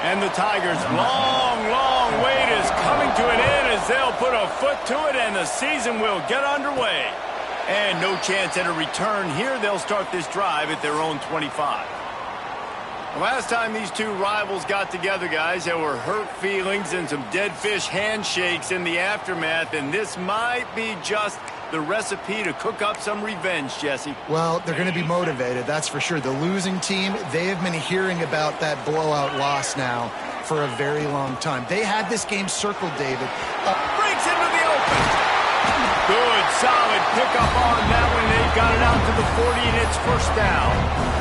And the Tigers' long wait is coming to an end as they'll put a foot to it and the season will get underway. And no chance at a return here. They'll start this drive at their own 25. The last time these two rivals got together, guys, there were hurt feelings and some dead fish handshakes in the aftermath, and this might be just the recipe to cook up some revenge, Jesse. Well, they're going to be motivated, that's for sure. The losing team, they have been hearing about that blowout loss now for a very long time. They had this game circled, David. Breaks into the open. Good, solid pickup on that one. They've got it out to the 40, and it's first down.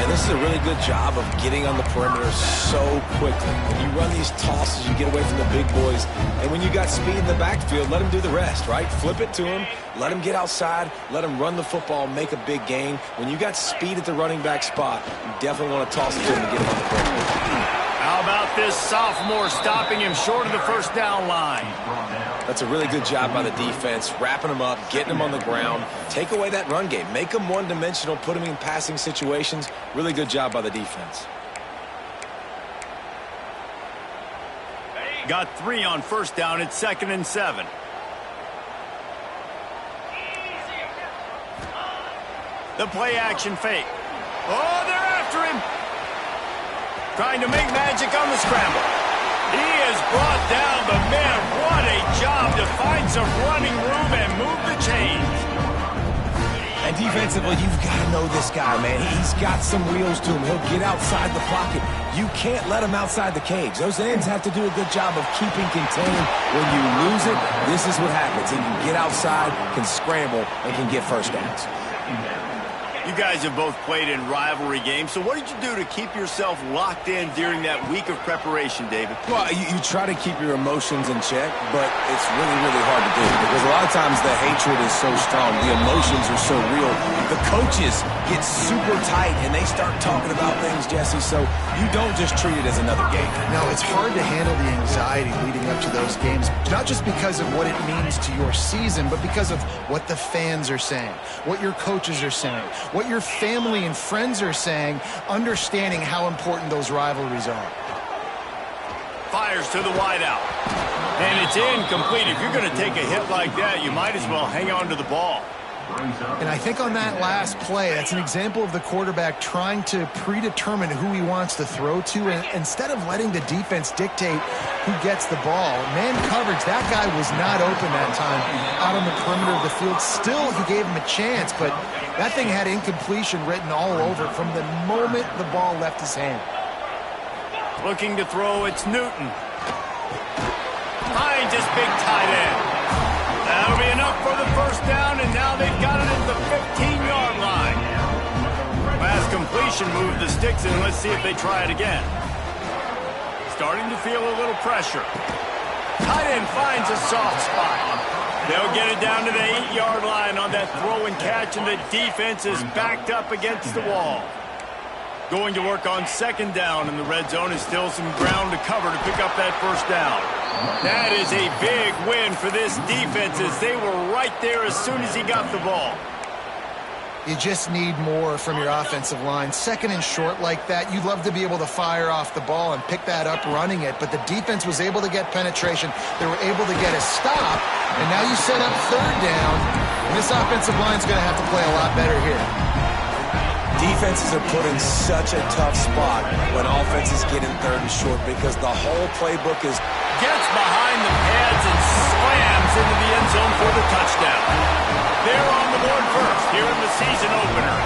And this is a really good job of getting on the perimeter so quickly. When you run these tosses, you get away from the big boys. And when you got speed in the backfield, let them do the rest, right? Flip it to them, let them get outside, let them run the football, make a big gain. When you got speed at the running back spot, you definitely want to toss it to him to get him on the perimeter. How about this sophomore stopping him short of the first down line? That's a really good job by the defense, wrapping them up, getting them on the ground. Take away that run game. Make them one-dimensional, put them in passing situations. Really good job by the defense. Got 3 on first down. It's 2nd and 7. The play action fake. Oh, they're after him. Trying to make magic on the scramble. He has brought down the man. What a job to find some running room and move the chains. And defensively, you've got to know this guy, man. He's got some wheels to him. He'll get outside the pocket. You can't let him outside the cage. Those ends have to do a good job of keeping contained. When you lose it, this is what happens. He can get outside, can scramble, and can get first downs. You guys have both played in rivalry games, so what did you do to keep yourself locked in during that week of preparation, David? Well, you try to keep your emotions in check, but it's really hard to do because a lot of times the hatred is so strong, the emotions are so real. The coaches get super tight and they start talking about things, Jesse, so you don't just treat it as another game. No, it's hard to handle the anxiety leading up to those games, not just because of what it means to your season, but because of what the fans are saying, what your coaches are saying, what your family and friends are saying, understanding how important those rivalries are. Fires to the wideout. And it's incomplete. If you're going to take a hit like that, you might as well hang on to the ball. And I think on that last play, that's an example of the quarterback trying to predetermine who he wants to throw to, and instead of letting the defense dictate who gets the ball. Man coverage, that guy was not open that time out on the perimeter of the field. Still, he gave him a chance, but that thing had incompletion written all over it from the moment the ball left his hand. Looking to throw, it's Newton. Finds his big tight end. That'll be enough for the first down, and now they've got it at the 15-yard line. Last completion moved the sticks, and let's see if they try it again. Starting to feel a little pressure. Tight end finds a soft spot. They'll get it down to the 8-yard line on that throw and catch, and the defense is backed up against the wall. Going to work on second down, and the red zone is still some ground to cover to pick up that first down. That is a big win for this defense as they were right there as soon as he got the ball. You just need more from your offensive line. Second and short like that, you'd love to be able to fire off the ball and pick that up running it, but the defense was able to get penetration. They were able to get a stop, and now you set up third down, and this offensive line's going to have to play a lot better here. Defenses are put in such a tough spot when offenses get in third and short because the whole playbook is gets behind the pads and slams into the end zone for the touchdown. They're on the board first here in the season opener.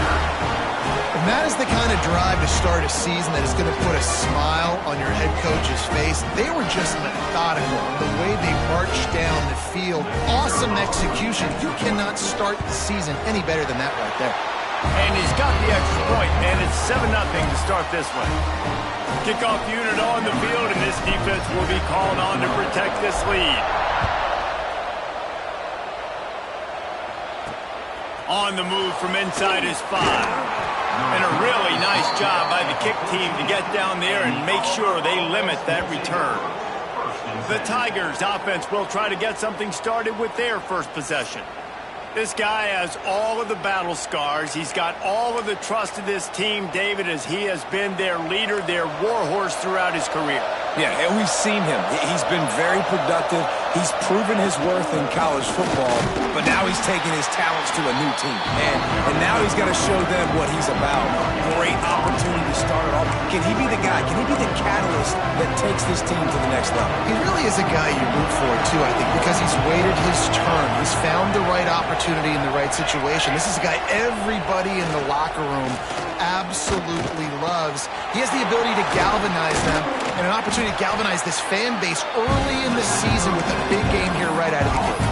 And that is the kind of drive to start a season that is going to put a smile on your head coach's face. They were just methodical. The way they marched down the field, awesome execution. You cannot start the season any better than that right there. And he's got the extra point, and it's 7-0 to start this one. Kickoff unit on the field, and this defense will be called on to protect this lead. On the move from inside is 5. And a really nice job by the kick team to get down there and make sure they limit that return. The Tigers offense will try to get something started with their first possession. This guy has all of the battle scars. He's got all of the trust of this team, David, as he has been their leader, their warhorse throughout his career. Yeah, and we've seen him. He's been very productive. He's proven his worth in college football, but now he's taking his talents to a new team. And now he's got to show them what he's about. Great opportunity to start it off. Can he be the guy? Can he be the catalyst that takes this team to the next level? He really is a guy you root for, too, I think, because he's waited his turn. He's found the right opportunity in the right situation. This is a guy everybody in the locker room absolutely loves. He has the ability to galvanize them and an opportunity to galvanize this fan base early in the season with a big game here right out of the gate.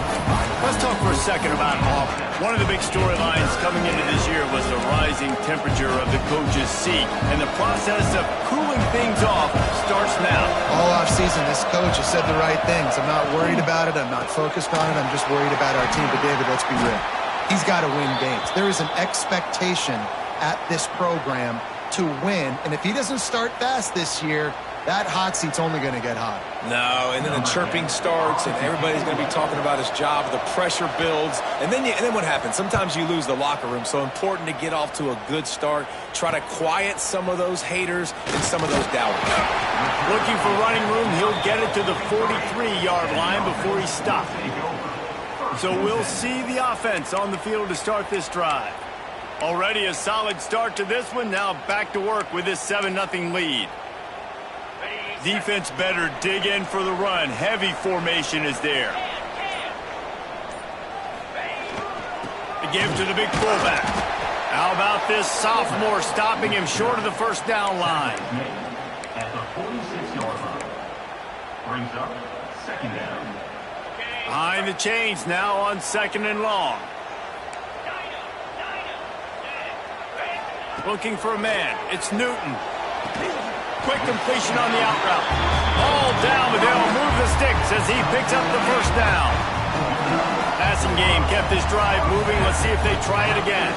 Let's talk for a second about Auburn. One of the big storylines coming into this year was the rising temperature of the coach's seat, and the process of cooling things off starts now. All offseason, this coach has said the right things. I'm not worried about it. I'm not focused on it. I'm just worried about our team. But, David, let's be real. He's got to win games. There is an expectation at this program to win, and if he doesn't start fast this year, that hot seat's only going to get hot. No, and then the chirping starts, and everybody's going to be talking about his job. The pressure builds, and then what happens? Sometimes you lose the locker room, so important to get off to a good start. Try to quiet some of those haters and some of those doubters. Looking for running room, he'll get it to the 43-yard line before he stops. So we'll see the offense on the field to start this drive. Already a solid start to this one. Now back to work with this 7-0 lead. Defense better dig in for the run. Heavy formation is there. The give to the big fullback. How about this sophomore stopping him short of the first down line? At the 46-yard line. Brings up second down. Behind the chains now on 2nd and long. Looking for a man. It's Newton. Quick completion on the out route. All down, but they'll move the sticks as he picks up the first down. Passing game kept this drive moving. Let's see if they try it again.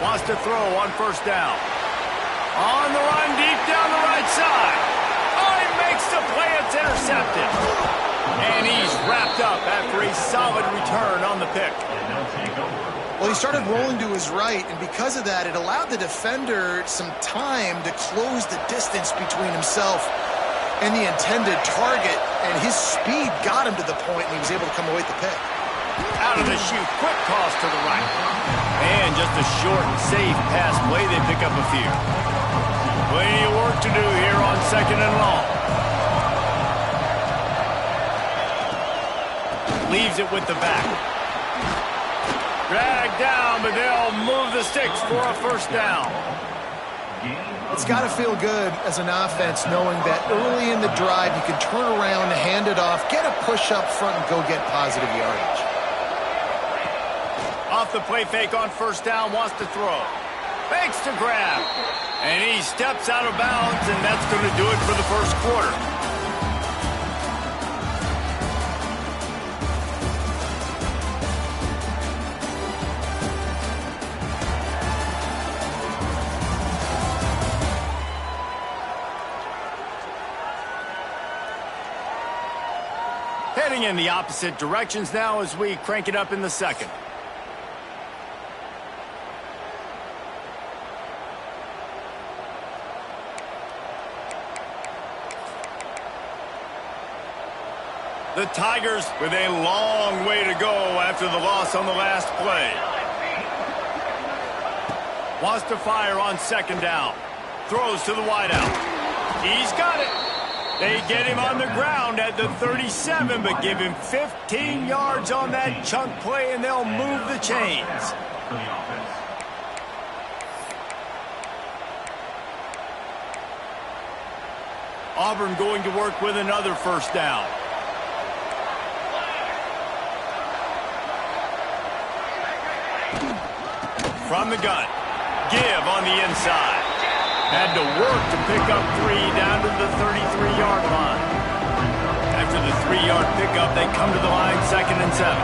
Wants to throw on first down. On the run, deep down the right side. Oh, he makes the play. It's intercepted. And he's wrapped up after a solid return on the pick. Well, he started rolling to his right, and because of that, it allowed the defender some time to close the distance between himself and the intended target, and his speed got him to the point, and he was able to come away with the pick. Out of the chute, quick toss to the right. And just a short and safe pass play, they pick up a few. Plenty of work to do here on 2nd and long. Leaves it with the back. Dragged down, but they'll move the sticks for a first down. It's got to feel good as an offense knowing that early in the drive you can turn around, hand it off, get a push up front, and go get positive yardage. Off the play fake on first down, wants to throw. Fakes to grab. And he steps out of bounds, and that's going to do it for the first quarter. Heading in the opposite directions now as we crank it up in the second. The Tigers with a long way to go after the loss on the last play. Wants to fire on 2nd down. Throws to the wideout. He's got it. They get him on the ground at the 37, but give him 15 yards on that chunk play, and they'll move the chains. Auburn going to work with another first down. From the gun. Give on the inside. Had to work to pick up 3 down to the 33-yard line. After the 3-yard pickup, they come to the line 2nd and 7.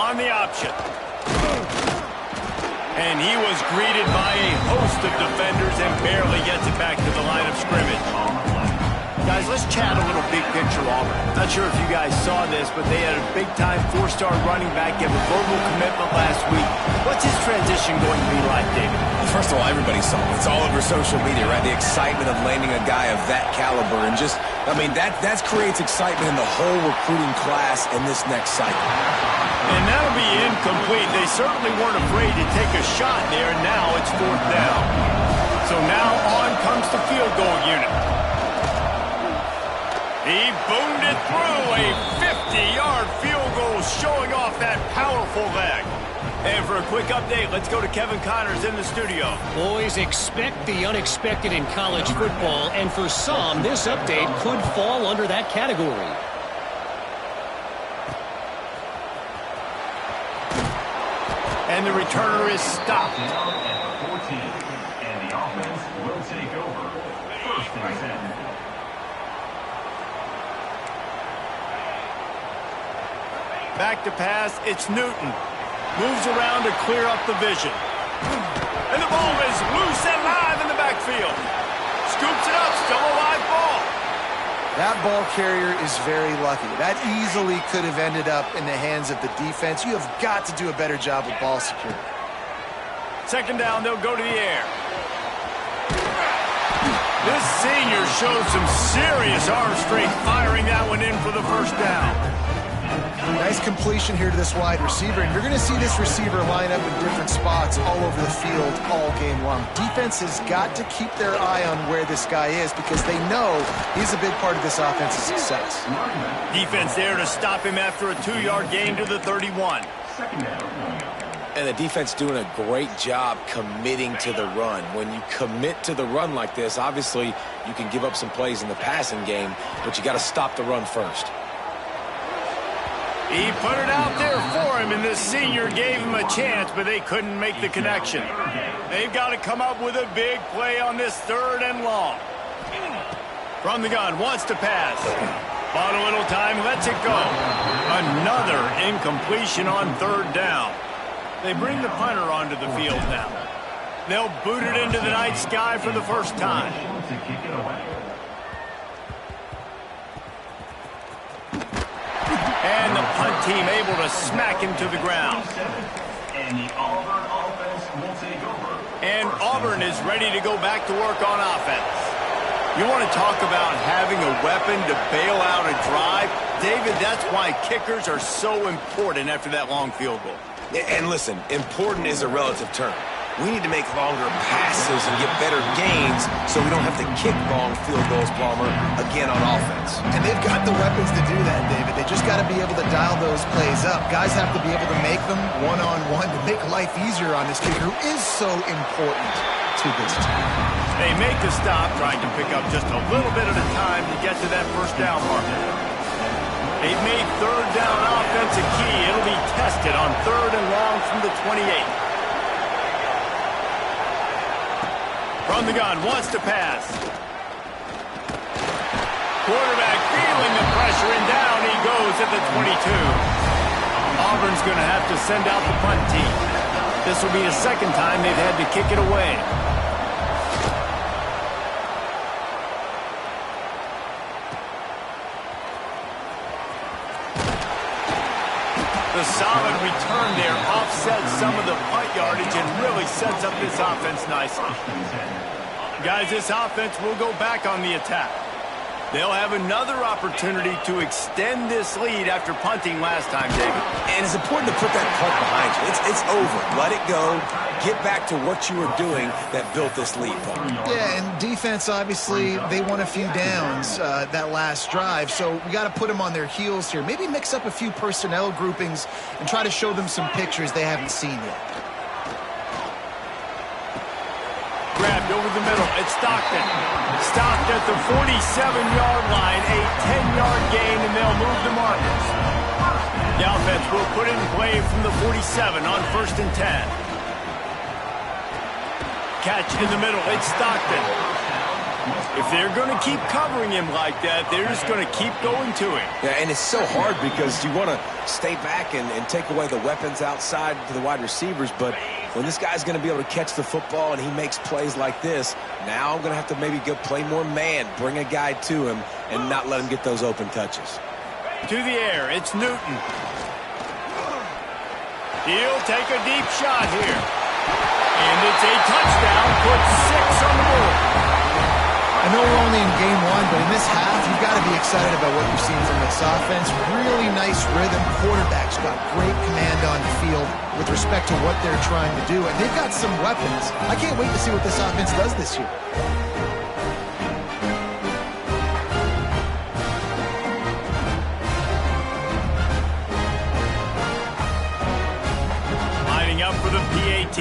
On the option. And he was greeted by a host of defenders and barely gets it back to the line of scrimmage. Guys, let's chat a little big picture Auburn. Not sure if you guys saw this, but they had a big-time 4-star running back give a verbal commitment last week. What's his transition going to be like, David? Well, first of all, everybody saw it. It's all over social media, right? The excitement of landing a guy of that caliber. And just, I mean, that creates excitement in the whole recruiting class in this next cycle. And that'll be incomplete. They certainly weren't afraid to take a shot there, and now it's 4th down. So now on comes the field goal unit. He boomed it through, a 50-yard field goal showing off that powerful leg. And for a quick update, let's go to Kevin Connors in the studio. Boys, expect the unexpected in college football, and for some, this update could fall under that category. And the returner is stopped. Down at the 14, and the offense will take over. 1st and 10. Back to pass, it's Newton. Moves around to clear up the vision. And the ball is loose and live in the backfield. Scoops it up, still a live ball. That ball carrier is very lucky. That easily could have ended up in the hands of the defense. You have got to do a better job with ball security. 2nd down, they'll go to the air. This senior showed some serious arm strength firing that one in for the 1st down. Nice completion here to this wide receiver, and you're going to see this receiver line up in different spots all over the field all game long. Defense has got to keep their eye on where this guy is because they know he's a big part of this offense's success. Defense there to stop him after a 2-yard gain to the 31. 2nd down. And the defense doing a great job committing to the run. When you commit to the run like this, obviously you can give up some plays in the passing game, but you got to stop the run first. He put it out there for him, and this senior gave him a chance, but they couldn't make the connection. They've got to come up with a big play on this 3rd and long. From the gun, wants to pass. Bought a little time, lets it go. Another incompletion on 3rd down. They bring the punter onto the field now. They'll boot it into the night sky for the 1st time. To kick it away. And the punt team able to smack him to the ground. And the Auburn offense will take over. And Auburn is ready to go back to work on offense. You want to talk about having a weapon to bail out a drive? David, that's why kickers are so important after that long field goal. And listen, important is a relative term. We need to make longer passes and get better gains so we don't have to kick long field goals, Palmer, again on offense. And they've got the weapons to do that, David. They just got to be able to dial those plays up. Guys have to be able to make them one-on-one to make life easier on this kicker who is so important to this team. They make the stop, trying to pick up just a little bit at a time to get to that 1st down mark. They've made 3rd down offense a key. It'll be tested on 3rd and long from the 28. From the gun, wants to pass. Quarterback feeling the pressure, and down he goes at the 22. Auburn's going to have to send out the punt team. This will be the 2nd time they've had to kick it away. The solid return there offsets some of the punt yardage and really sets up this offense nicely. Guys, this offense will go back on the attack. They'll have another opportunity to extend this lead after punting last time, David. And it's important to put that punt behind you. It's over. Let it go. Get back to what you were doing that built this lead, Paul. Yeah, and defense, obviously, they won a few downs that last drive, so we got to put them on their heels here. Maybe mix up a few personnel groupings and try to show them some pictures they haven't seen yet. Grabbed over the middle. It's Stockton. Stopped at the 47-yard line, a 10-yard gain, and they'll move the markers. The offense will put it in play from the 47 on 1st and 10. Catch in the middle. It's Stockton. If they're going to keep covering him like that, they're just going to keep going to him. Yeah, and it's so hard because you want to stay back and take away the weapons outside to the wide receivers, but when this guy's going to be able to catch the football and he makes plays like this, now I'm going to have to maybe go play more man, bring a guy to him, and not let them get those open touches. To the air, it's Newton. He'll take a deep shot here. And it's a touchdown, puts 6 on the board. I know we're only in game 1, but in this half, you've got to be excited about what you've seen from this offense. Really nice rhythm. Quarterback's got great command on the field with respect to what they're trying to do. And they've got some weapons. I can't wait to see what this offense does this year. Lining up for the PAT.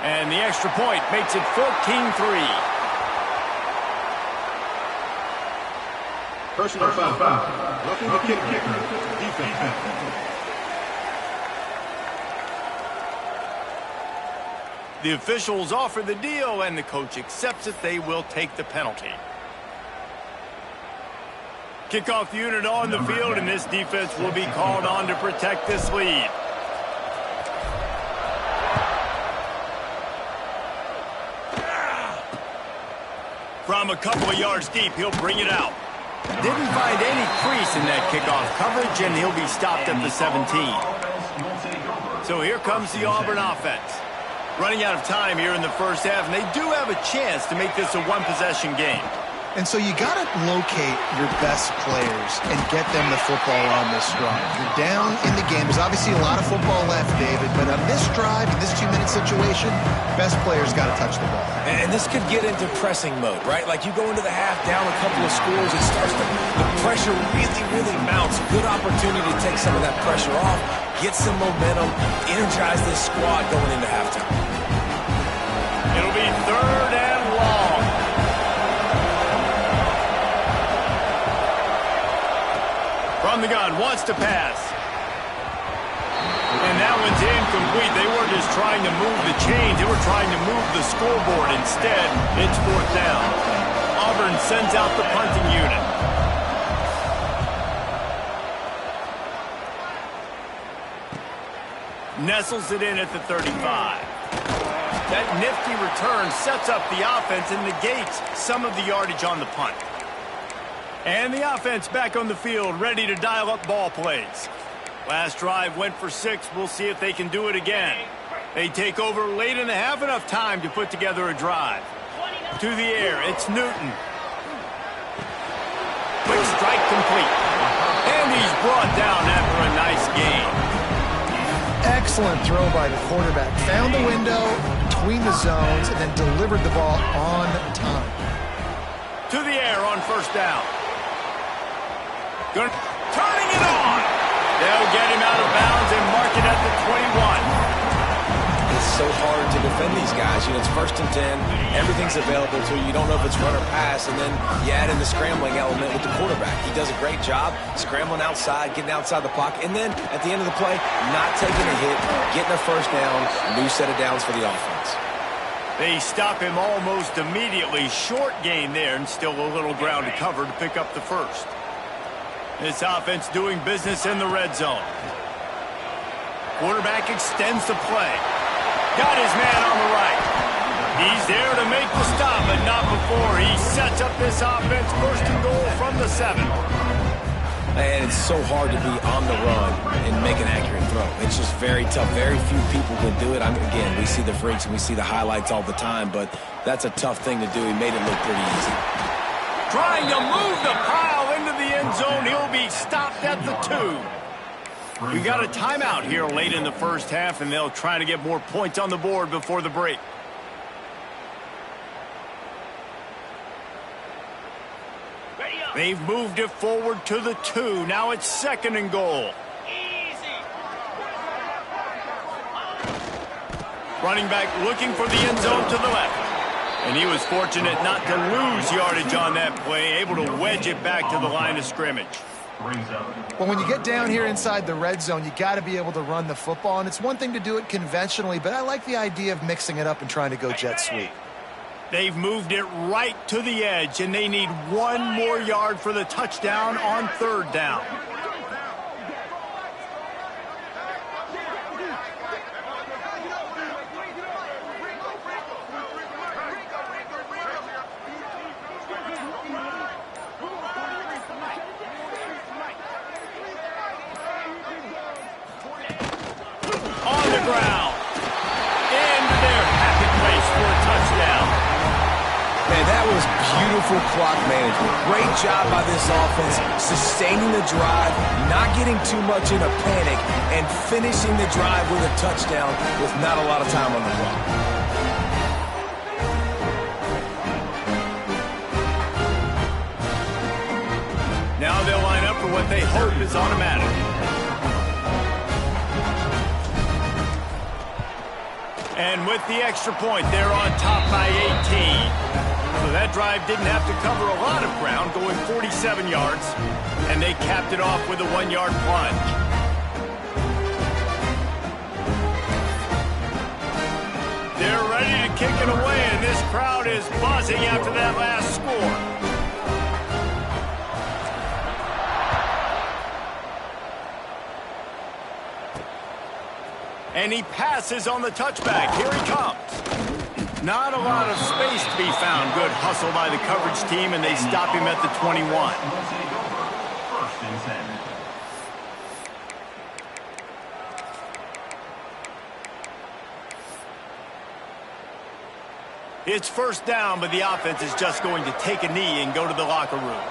And the extra point makes it 14-3. Personal foul. Roughing the kicker. Defense. The officials offer the deal, and the coach accepts it. They will take the penalty. Kickoff unit on the field, and this defense will be called on to protect this lead. From a couple of yards deep, he'll bring it out. Didn't find any crease in that kickoff coverage, and he'll be stopped at the 17. So here comes the Auburn offense. Running out of time here in the first half, and they do have a chance to make this a one-possession game. And so you got to locate your best players and get them the football on this drive. You're down in the game. There's obviously a lot of football left, David, but on this drive, in this 2-minute situation, best players got to touch the ball. And this could get into pressing mode, right? Like you go into the half down a couple of scores, it starts to, the pressure really mounts. Good opportunity to take some of that pressure off, get some momentum, energize this squad going into halftime. It'll be 3rd and long. From the gun, wants to pass. And that one's incomplete. They weren't just trying to move the chains. They were trying to move the scoreboard. Instead, it's 4th down. Auburn sends out the punting unit. Nestles it in at the 35. That nifty return sets up the offense and negates some of the yardage on the punt. And the offense back on the field, ready to dial up ball plays. Last drive went for 6. We'll see if they can do it again. They take over late in the half, enough time to put together a drive. To the air, it's Newton. Quick strike complete. And he's brought down after a nice gain. Excellent throw by the quarterback. Found the window between the zones and then delivered the ball on time. To the air on 1st down. Turning it on. They'll get him out of bounds and mark it at the 21. It's so hard to defend these guys. You know, it's 1st and 10. Everything's available to you. You don't know if it's run or pass, and then you add in the scrambling element with the quarterback. He does a great job scrambling outside, getting outside the pocket, and then at the end of the play, not taking a hit, getting a 1st down, new set of downs for the offense. They stop him almost immediately. Short gain there, and still a little ground to cover to pick up the 1st. This offense doing business in the red zone. Quarterback extends the play. Got his man on the right. He's there to make the stop, but not before he sets up this offense 1st and goal from the 7. And it's so hard to be on the run and make an accurate throw. It's just very tough. Very few people can do it. Again, we see the freaks and we see the highlights all the time, but that's a tough thing to do. He made it look pretty easy. Trying to move the pile into the end zone. He'll be stopped at the 2. We got a timeout here late in the first half, and they'll try to get more points on the board before the break. They've moved it forward to the 2. Now it's 2nd and goal. Running back looking for the end zone to the left. And he was fortunate not to lose yardage on that play, able to wedge it back to the line of scrimmage. Well, when you get down here inside the red zone, you got to be able to run the football. And it's one thing to do it conventionally, but I like the idea of mixing it up and trying to go jet sweep. They've moved it right to the edge, and they need 1 more yard for the touchdown on 3rd down. ground. Into their happy place for a touchdown. Man, that was beautiful clock management. Great job by this offense, sustaining the drive, not getting too much in a panic, and finishing the drive with a touchdown with not a lot of time on the clock. Now they'll line up for what they hope is automatic. And with the extra point, they're on top by 18. So that drive didn't have to cover a lot of ground, going 47 yards. And they capped it off with a 1-yard plunge. They're ready to kick it away, and this crowd is buzzing after that last score. And he passes on the touchback. Here he comes. Not a lot of space to be found. Good hustle by the coverage team, and they stop him at the 21. First and 10. It's first down, but the offense is just going to take a knee and go to the locker room.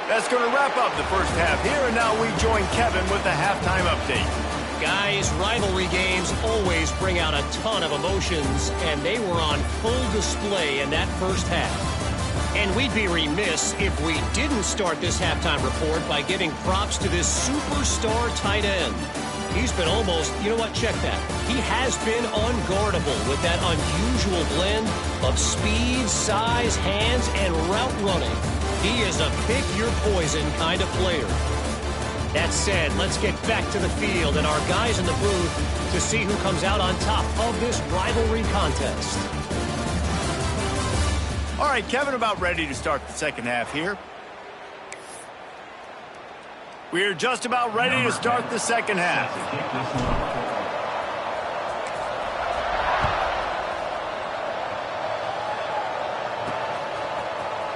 That's going to wrap up the first half here, and now we join Kevin with the halftime update. Guys, rivalry games always bring out a ton of emotions, and they were on full display in that first half. And we'd be remiss if we didn't start this halftime report by giving props to this superstar tight end. He's been almost, you know what, check that. He has been unguardable with that unusual blend of speed, size, hands, and route running. He is a pick-your-poison kind of player. That said, let's get back to the field and our guys in the booth to see who comes out on top of this rivalry contest. All right, Kevin, about ready to start the second half here. We're just about ready to start the second half.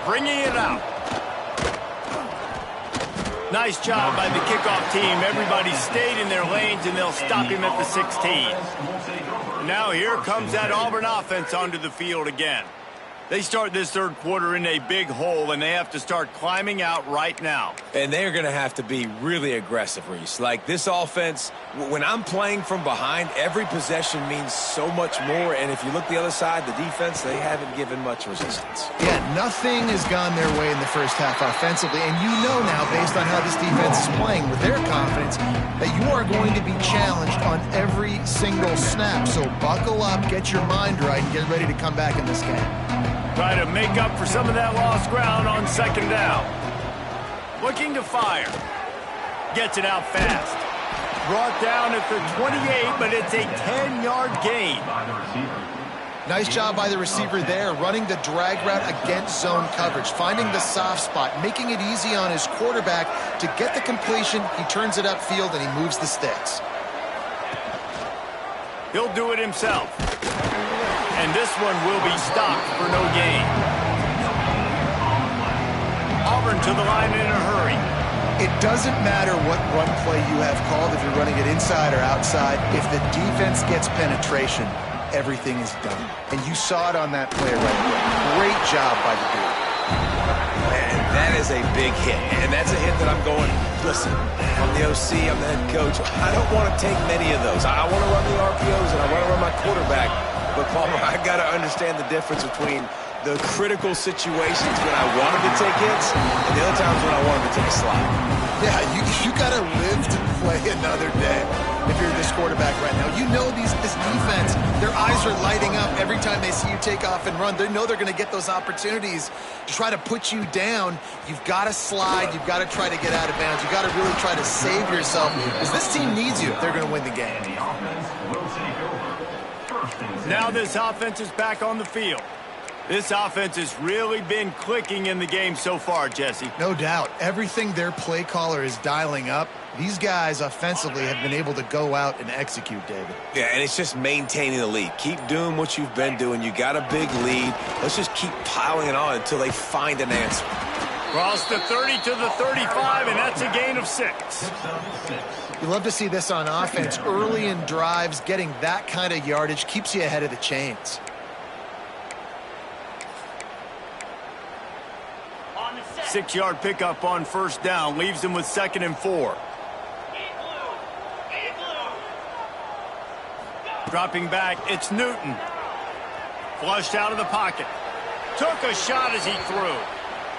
Bringing it out. Nice job by the kickoff team. Everybody stayed in their lanes, and they'll stop him at the 16. Now here comes that Auburn offense onto the field again. They start this third quarter in a big hole, and they have to start climbing out right now. And they're going to have to be really aggressive, Reese. Like, this offense, when I'm playing from behind, every possession means so much more. And if you look the other side, the defense, they haven't given much resistance. Yeah, nothing has gone their way in the first half offensively. And you know now, based on how this defense is playing with their confidence, that you are going to be challenged on every single snap. So buckle up, get your mind right, and get ready to come back in this game. Try to make up for some of that lost ground on second down. Looking to fire. Gets it out fast. Brought down at the 28, but it's a 10-yard gain. Nice job by the receiver there, running the drag route against zone coverage, finding the soft spot, making it easy on his quarterback to get the completion. He turns it upfield, and he moves the sticks. He'll do it himself. And this one will be stopped for no gain. Auburn to the line in a hurry. It doesn't matter what run play you have called, if you're running it inside or outside. If the defense gets penetration, everything is done. And you saw it on that play right there. Great job by the dude. Man, that is a big hit. And that's a hit that I'm going, listen, I'm the OC, I'm the head coach. I don't want to take many of those. I want to run the RPOs and I want to run my quarterback. But, Palmer, I got to understand the difference between the critical situations when I wanted to take hits and the other times when I wanted to take a slide. Yeah, you got to live to play another day if you're this quarterback right now. You know this defense, their eyes are lighting up every time they see you take off and run. They know they're going to get those opportunities to try to put you down. You've got to slide. You've got to try to get out of bounds. You've got to really try to save yourself because this team needs you if they're going to win the game. Now this offense is back on the field. This offense has really been clicking in the game so far, Jesse. No doubt. Everything their play caller is dialing up, these guys offensively have been able to go out and execute, David. Yeah, and it's just maintaining the lead. Keep doing what you've been doing. You got a big lead. Let's just keep piling it on until they find an answer. Cross the 30 to the 35, and that's a gain of 6. You love to see this on offense. Early in drives, getting that kind of yardage keeps you ahead of the chains. On the 6-yard pickup on first down leaves them with 2nd and 4. Dropping back, it's Newton. Flushed out of the pocket. Took a shot as he threw.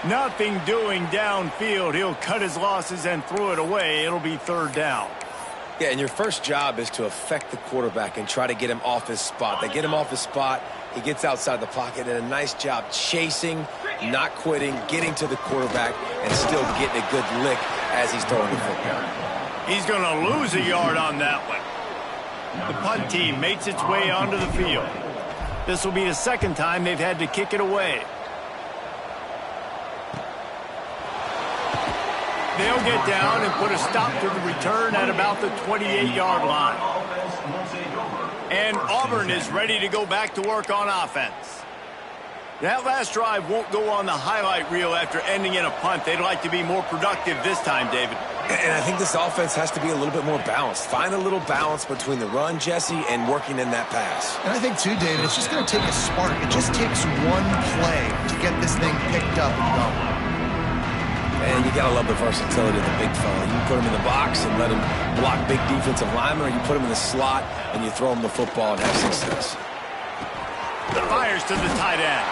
Nothing doing downfield. He'll cut his losses and throw it away. It'll be 3rd down. Yeah, and your first job is to affect the quarterback and try to get him off his spot. They get him off his spot, he gets outside the pocket, and a nice job chasing, not quitting, getting to the quarterback, and still getting a good lick as he's throwing the football. He's going to lose a yard on that one. The punt team makes its way onto the field. This will be the 2nd time they've had to kick it away. They'll get down and put a stop to the return at about the 28-yard line. And Auburn is ready to go back to work on offense. That last drive won't go on the highlight reel after ending in a punt. They'd like to be more productive this time, David. And I think this offense has to be a little bit more balanced. Find a little balance between the run, Jesse, and working in that pass. And I think, too, David, it's just going to take a spark. It just takes one play to get this thing picked up and going. And you got to love the versatility of the big fella. You can put him in the box and let him block big defensive linemen, or you put him in the slot and you throw him the football and have success. Fires to the tight end.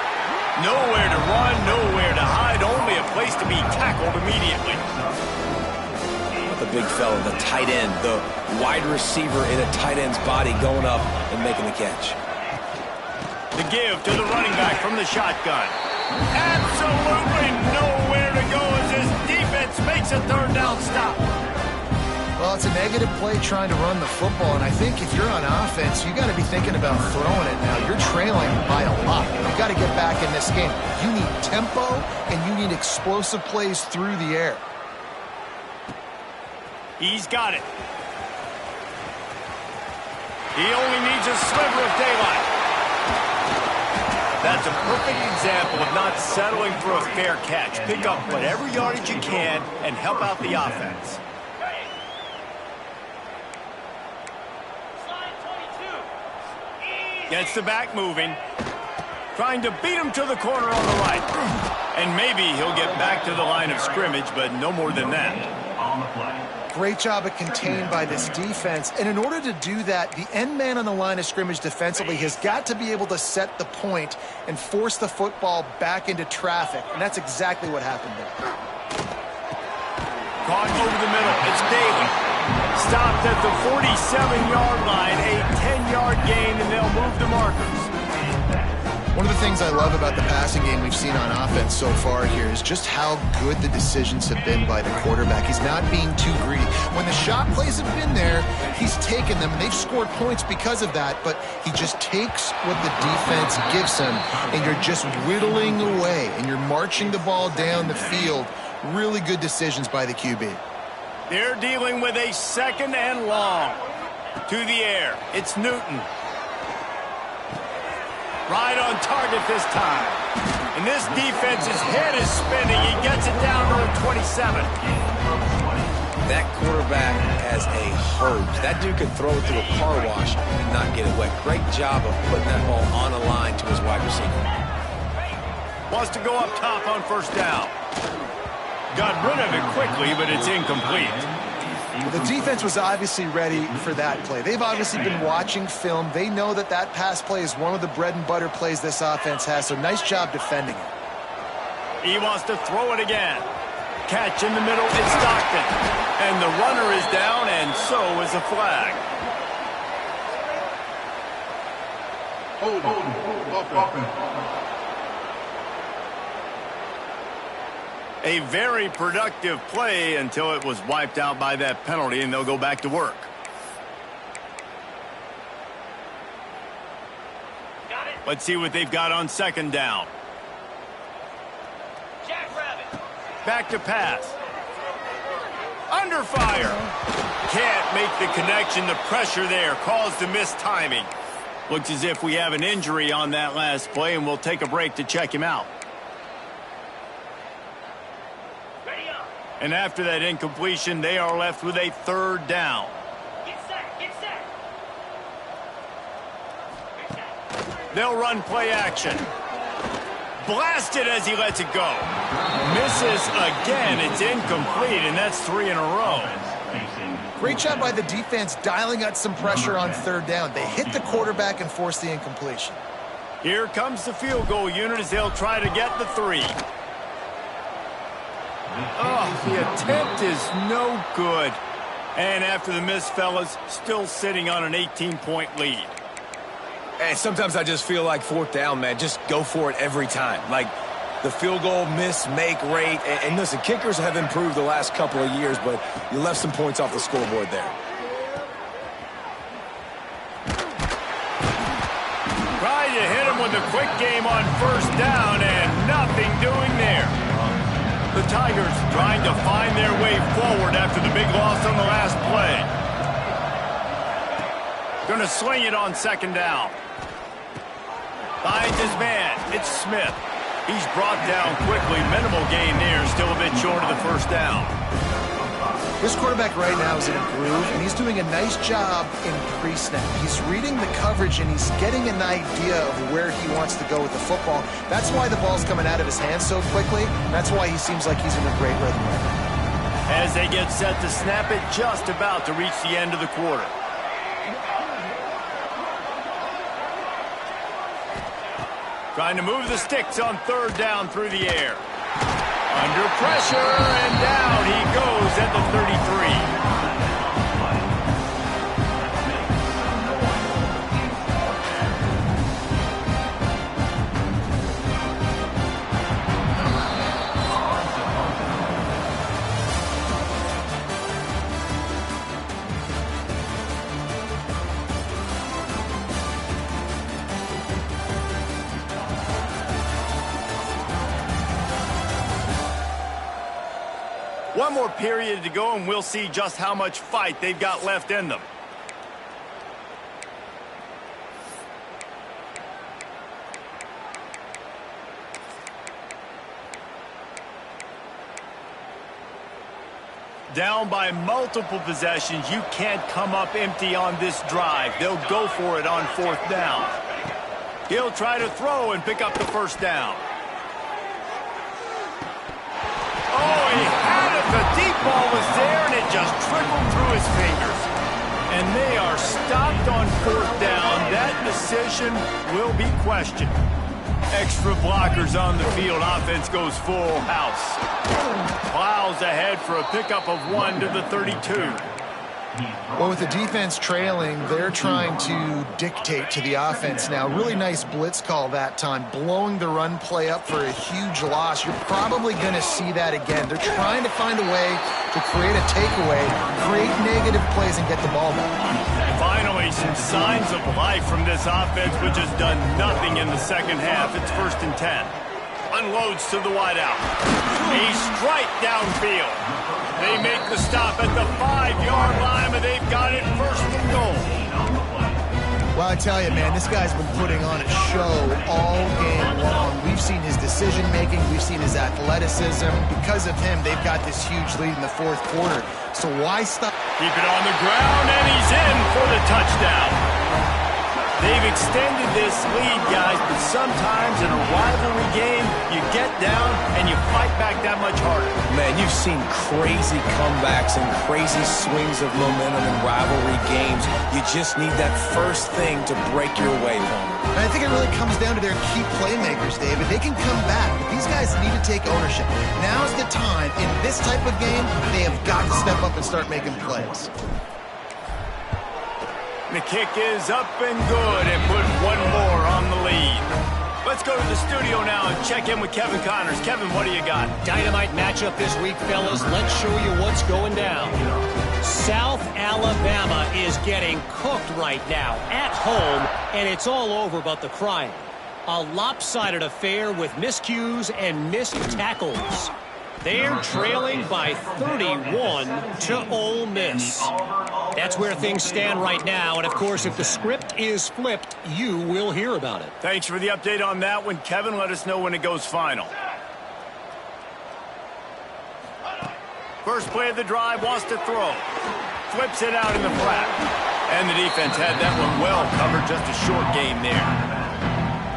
Nowhere to run, nowhere to hide, only a place to be tackled immediately. The big fella, the tight end, the wide receiver in a tight end's body going up and making the catch. The give to the running back from the shotgun. Absolutely nowhere to go as his defense makes a 3rd down stop. Well, it's a negative play trying to run the football, and I think if you're on offense, you got to be thinking about throwing it now. You're trailing by a lot. You've got to get back in this game. You need tempo, and you need explosive plays through the air. He's got it. He only needs a sliver of daylight. That's a perfect example of not settling for a fair catch. Pick up whatever yardage you can and help out the offense. Gets the back moving. Trying to beat him to the corner on the right. And maybe he'll get back to the line of scrimmage, but no more than that. On the play. Great job of contained by this defense. And in order to do that, the end man on the line of scrimmage defensively has got to be able to set the point and force the football back into traffic. And that's exactly what happened there. Caught over the middle. It's Daly. Stopped at the 47-yard line. A 10-yard gain, and they'll move the markers. One of the things I love about the passing game we've seen on offense so far here is just how good the decisions have been by the quarterback. He's not being too greedy. When the shot plays have been there, he's taken them, and they've scored points because of that, but he just takes what the defense gives him, and you're just whittling away, and you're marching the ball down the field. Really good decisions by the QB. They're dealing with a 2nd and long. To the air, it's Newton. Right on target this time. And this defense's head is spinning. He gets it down to the 27. That quarterback has a hose. That dude can throw it through a car wash and not get it wet. Great job of putting that ball on a line to his wide receiver. Wants to go up top on first down. Got rid of it quickly, but it's incomplete. The defense was obviously ready for that play. They've obviously been watching film. They know that that pass play is one of the bread and butter plays this offense has, so nice job defending it. He wants to throw it again. Catch in the middle, it's Stockton. And the runner is down, and so is a flag. Offense. A very productive play until it was wiped out by that penalty, and they'll go back to work. Let's see what they've got on 2nd down. Back to pass. Under fire. Can't make the connection. The pressure there caused the missed timing. Looks as if we have an injury on that last play, and we'll take a break to check him out. And after that incompletion, they are left with a third down. Get set, get set. They'll run play action. Blasted as he lets it go. Misses again. It's incomplete, and that's 3 in a row. Great job by the defense dialing out some pressure on third down. They hit the quarterback and forced the incompletion. Here comes the field goal unit as they'll try to get the 3. Oh, the attempt is no good. And after the miss, fellas, still sitting on an 18-point lead. And sometimes I just feel like fourth down, man, just go for it every time. Like the field goal miss, make rate. And listen, kickers have improved the last couple of years, but you left some points off the scoreboard there. Trying to hit him with a quick game on first down, and nothing doing there. The Tigers trying to find their way forward after the big loss on the last play. Going to sling it on second down. Finds his man. It's Smith. He's brought down quickly. Minimal gain there. Still a bit short of the first down. This quarterback right now is in a groove, and he's doing a nice job in pre-snap. He's reading the coverage, and he's getting an idea of where he wants to go with the football. That's why the ball's coming out of his hands so quickly. That's why he seems like he's in a great rhythm right now. As they get set to snap it, just about to reach the end of the quarter. Trying to move the sticks on third down through the air. Under pressure, and down he goes at the 33. One more period to go, and we'll see just how much fight they've got left in them. Down by multiple possessions, you can't come up empty on this drive. They'll go for it on fourth down. He'll try to throw and pick up the first down. Oh, he had it. The deep ball was there, and it just trickled through his fingers. And they are stopped on fourth down. That decision will be questioned. Extra blockers on the field. Offense goes full house. Plows ahead for a pickup of 1 to the 32. Well, with the defense trailing, they're trying to dictate to the offense now. Really nice blitz call that time, blowing the run play up for a huge loss. You're probably going to see that again. They're trying to find a way to create a takeaway, create negative plays, and get the ball back. Finally, some signs of life from this offense, which has done nothing in the second half. It's 1st and 10. Unloads to the wideout. A strike downfield. They make the stop at the 5-yard line, but they've got it 1st and goal. Well, I tell you, man, this guy's been putting on a show all game long. We've seen his decision-making. We've seen his athleticism. Because of him, they've got this huge lead in the 4th quarter. So why stop? Keep it on the ground, and he's in for the touchdown. They've extended this lead, guys, but sometimes in a rivalry game, you get down and you fight back that much harder. Man, you've seen crazy comebacks and crazy swings of momentum in rivalry games. You just need that first thing to break your way home. And I think it really comes down to their key playmakers, David. They can come back, but these guys need to take ownership. Now's the time. In this type of game, they have got to step up and start making plays. The kick is up and good, and put one more on the lead. Let's go to the studio now and check in with Kevin Connors. Kevin, what do you got? Dynamite matchup this week, fellas. Let's show you what's going down. South Alabama is getting cooked right now at home, and it's all over but the crying. A lopsided affair with miscues and missed tackles. They're trailing by 31 to Ole Miss. That's where things stand right now, and of course, if the script is flipped, you will hear about it. Thanks for the update on that one, Kevin. Let us know when it goes final. First play of the drive, wants to throw. Flips it out in the flat. And the defense had that one well covered, just a short game there.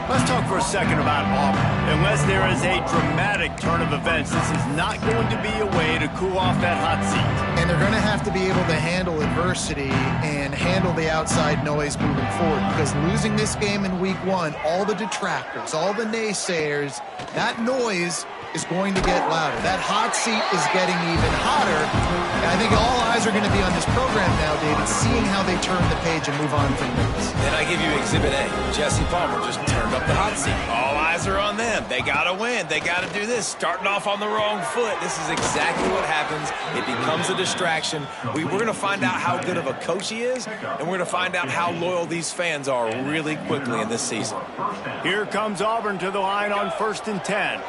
Let's talk for a second about Auburn. Unless there is a dramatic turn of events, this is not going to be a way to cool off that hot seat. And they're going to have to be able to handle adversity and handle the outside noise moving forward, because losing this game in week 1, all the detractors, all the naysayers, that noise is going to get louder. That hot seat is getting even hotter. And I think all eyes are going to be on this program now, David, seeing how they turn the page and move on from this. Then I give you Exhibit A. Jesse Palmer just turned up the hot seat. All eyes are on them. They got to win. They got to do this. Starting off on the wrong foot. This is exactly what happens. It becomes a distraction. We're going to find out how good of a coach he is, and we're going to find out how loyal these fans are really quickly in this season. Here comes Auburn to the line on 1st and 10.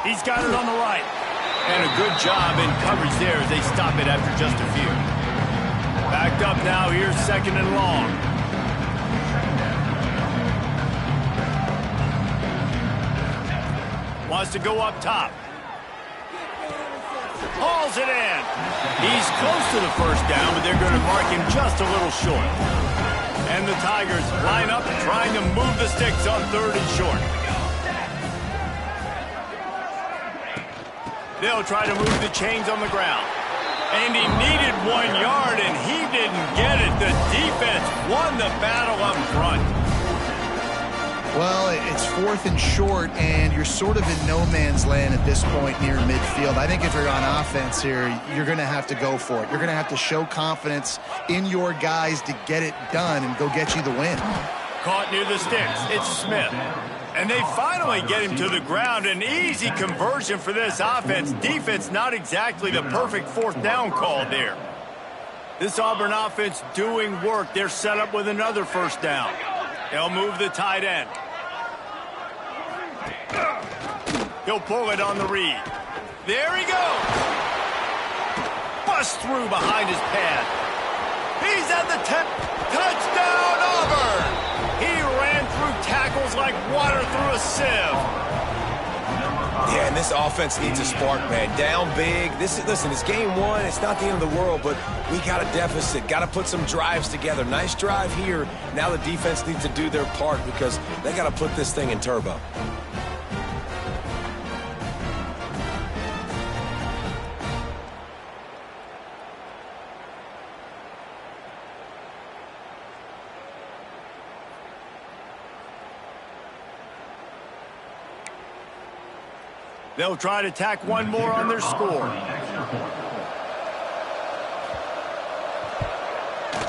He's got it on the right. And a good job in coverage there as they stop it after just a few. Backed up now, here's 2nd and long. Wants to go up top. Hauls it in. He's close to the first down, but they're going to mark him just a little short. And the Tigers line up trying to move the sticks on 3rd and short. They'll try to move the chains on the ground. And he needed 1 yard, and he didn't get it. The defense won the battle up front. Well, it's 4th and short, and you're sort of in no man's land at this point near midfield. I think if you're on offense here, you're going to have to go for it. You're going to have to show confidence in your guys to get it done and go get you the win. Caught near the sticks. It's Smith. And they finally get him to the ground. An easy conversion for this offense. Defense, not exactly the perfect 4th down call there. This Auburn offense doing work. They're set up with another 1st down. They'll move the tight end. He'll pull it on the read. There he goes. Bust through behind his pad. He's at the 10. Touchdown, Auburn! He ran through tackles like water through a sieve. Yeah, and this offense needs a spark, man. Down big. Listen, it's game 1. It's not the end of the world, but we got a deficit. Got to put some drives together. Nice drive here. Now the defense needs to do their part because they got to put this thing in turbo. They'll try to tack one more on their score.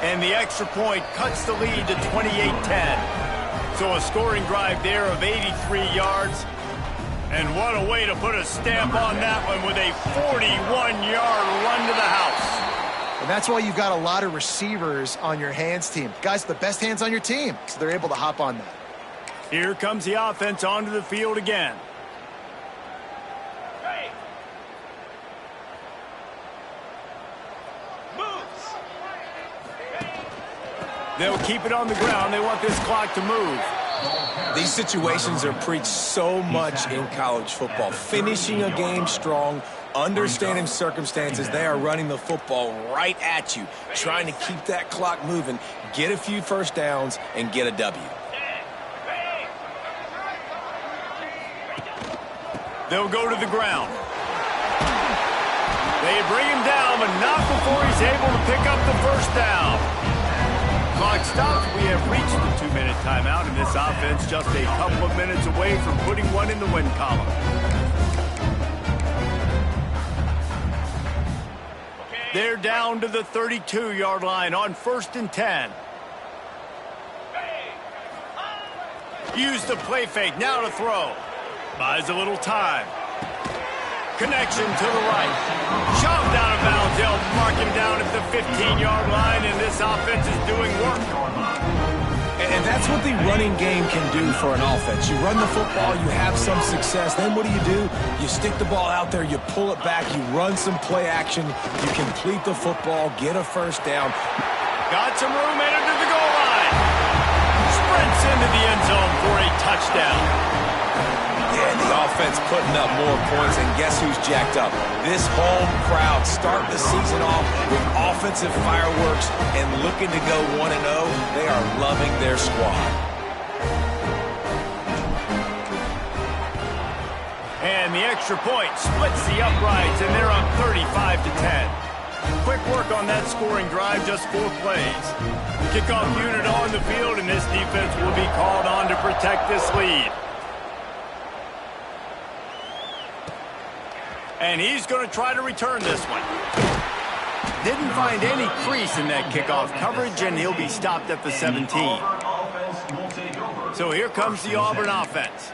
And the extra point cuts the lead to 28-10. So a scoring drive there of 83 yards. And what a way to put a stamp on that one with a 41-yard run to the house. And that's why you've got a lot of receivers on your hands team. Guys, the best hands on your team, so they're able to hop on that. Here comes the offense onto the field again. They'll keep it on the ground. They want this clock to move. These situations are preached so much in college football. Finishing a game strong, understanding circumstances. They are running the football right at you, trying to keep that clock moving, get a few 1st downs, and get a W. They'll go to the ground. They bring him down, but not before he's able to pick up the 1st down. Clock stops. We have reached the 2-minute timeout, and this offense just a couple of minutes away from putting one in the win column. They're down to the 32-yard line on 1st and 10. Use the play fake. Now to throw. Buys a little time. Connection to the right. Shoved out of bounds. They'll mark him down at the 15-yard line, and this offense is doing work. And that's what the running game can do for an offense. You run the football, you have some success. Then what do? You stick the ball out there, you pull it back, you run some play action, you complete the football, get a 1st down. Got some room headed to the goal line. Sprints into the end zone for a touchdown. Yeah, the offense putting up more points, and guess who's jacked up? This home crowd starting the season off with offensive fireworks and looking to go 1-0. They are loving their squad. And the extra point splits the uprights, and they're up 35-10. Quick work on that scoring drive, just 4 plays. Kickoff unit on the field, and this defense will be called on to protect this lead. And he's going to try to return this one. Didn't find any crease in that kickoff coverage, and he'll be stopped at the 17. So here comes the Auburn offense.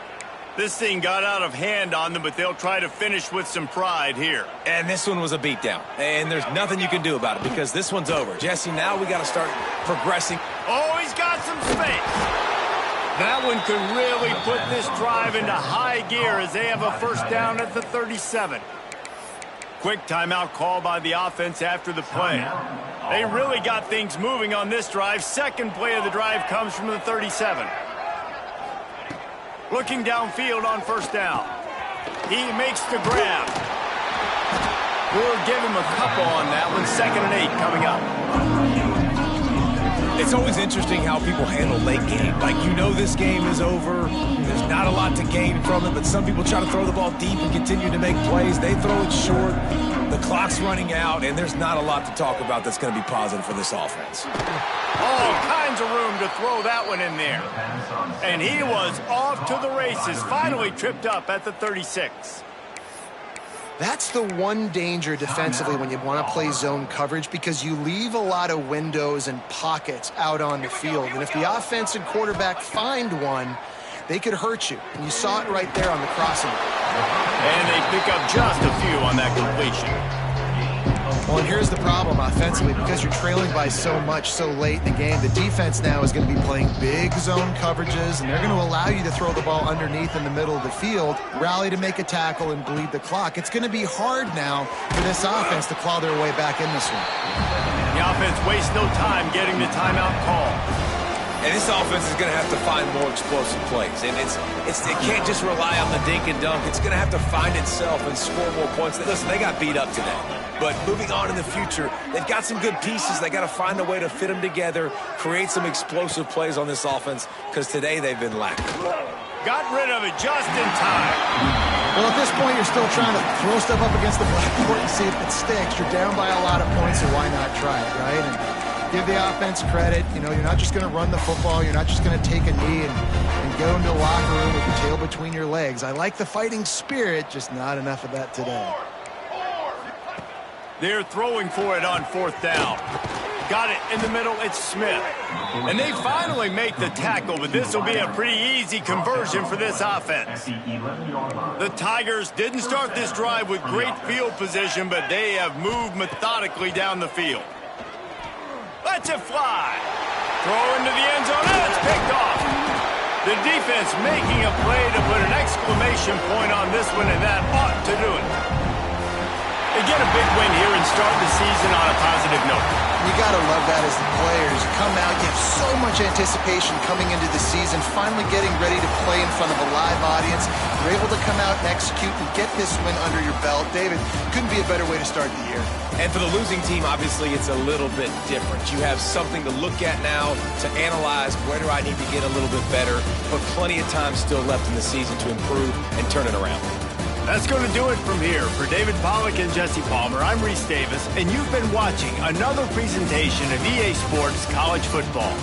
This thing got out of hand on them, but they'll try to finish with some pride here. And this one was a beatdown. And there's nothing you can do about it because this one's over. Jesse, now we got to start progressing. Oh, he's got some space. That one could really put this drive into high gear as they have a first down at the 37. Quick timeout call by the offense after the play. They really got things moving on this drive. Second play of the drive comes from the 37. Looking downfield on first down. He makes the grab. We'll give him a couple on that one. 2nd and 8 coming up. It's always interesting how people handle late game. Like, you know this game is over. There's not a lot to gain from it, but some people try to throw the ball deep and continue to make plays. They throw it short. The clock's running out, and there's not a lot to talk about that's going to be positive for this offense. All kinds of room to throw that one in there. And he was off to the races, finally tripped up at the 36. That's the one danger defensively when you want to play zone coverage, because you leave a lot of windows and pockets out on the field. And if the offense and quarterback find one, they could hurt you. And you saw it right there on the crossing. And they pick up just a few on that completion. Well, and here's the problem offensively. Because you're trailing by so much so late in the game, the defense now is going to be playing big zone coverages, and they're going to allow you to throw the ball underneath in the middle of the field, rally to make a tackle, and bleed the clock. It's going to be hard now for this offense to claw their way back in this one. The offense wastes no time getting the timeout call. And this offense is going to have to find more explosive plays. And it can't just rely on the dink and dunk. It's going to have to find itself and score more points. Listen, they got beat up today. But moving on in the future, they've got some good pieces. They got to find a way to fit them together, create some explosive plays on this offense, because today they've been lacking. Got rid of it just in time. Well, at this point, you're still trying to throw stuff up against the blackboard and see if it sticks. You're down by a lot of points, so why not try it, right? And give the offense credit. You know, you're not just going to run the football. You're not just going to take a knee and go into the locker room with your tail between your legs. I like the fighting spirit, just not enough of that today. They're throwing for it on 4th down. Got it in the middle. It's Smith. And they finally make the tackle, but this will be a pretty easy conversion for this offense. The Tigers didn't start this drive with great field position, but they have moved methodically down the field. Let's it fly. Throw into the end zone. And it's picked off. The defense making a play to put an exclamation point on this one, and that ought to do it. They get a big win here and start the season on a positive note. You got to love that as the players. You come out, you have so much anticipation coming into the season, finally getting ready to play in front of a live audience. You're able to come out and execute and get this win under your belt. David, couldn't be a better way to start the year. And for the losing team, obviously, it's a little bit different. You have something to look at now to analyze where do I need to get a little bit better, but plenty of time still left in the season to improve and turn it around. That's going to do it from here. For David Pollack and Jesse Palmer, I'm Reese Davis, and you've been watching another presentation of EA Sports College Football.